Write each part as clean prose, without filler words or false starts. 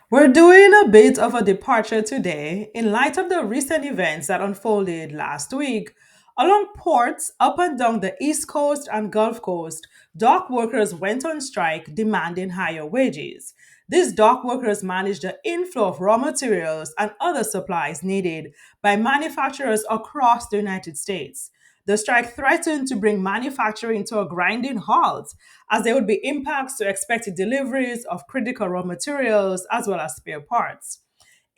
We're doing a bit of a departure today in light of the recent events that unfolded last week. Along ports up and down the East Coast and Gulf Coast, dock workers went on strike demanding higher wages. These dock workers managed the inflow of raw materials and other supplies needed by manufacturers across the United States. The strike threatened to bring manufacturing to a grinding halt, as there would be impacts to expected deliveries of critical raw materials as well as spare parts.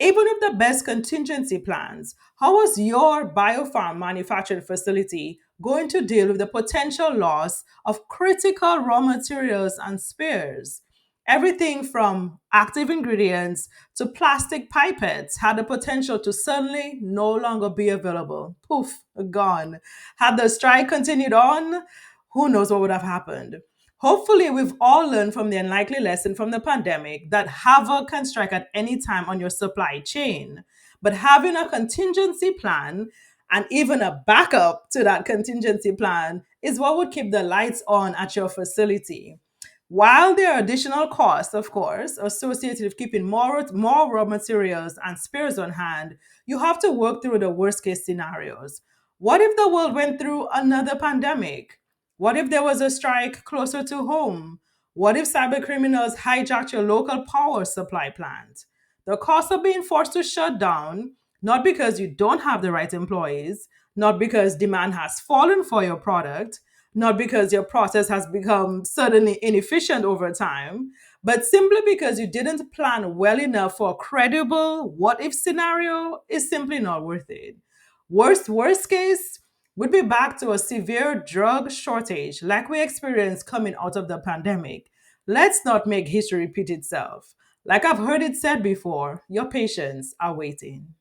Even with the best contingency plans, how was your biopharm manufacturing facility going to deal with the potential loss of critical raw materials and spares? Everything from active ingredients to plastic pipettes had the potential to suddenly no longer be available. Poof, gone. Had the strike continued on, who knows what would have happened? Hopefully, we've all learned from the unlikely lesson from the pandemic that havoc can strike at any time on your supply chain. But having a contingency plan and even a backup to that contingency plan is what would keep the lights on at your facility. While there are additional costs, of course, associated with keeping more raw materials and spares on hand, you have to work through the worst case scenarios. What if the world went through another pandemic? What if there was a strike closer to home? What if cyber criminals hijacked your local power supply plant? The cost of being forced to shut down, not because you don't have the right employees, not because demand has fallen for your product, not because your process has become suddenly inefficient over time, but simply because you didn't plan well enough for a credible what if scenario is simply not worth it. Worst case would be back to a severe drug shortage like we experienced coming out of the pandemic. Let's not make history repeat itself. Like I've heard it said before, your patients are waiting.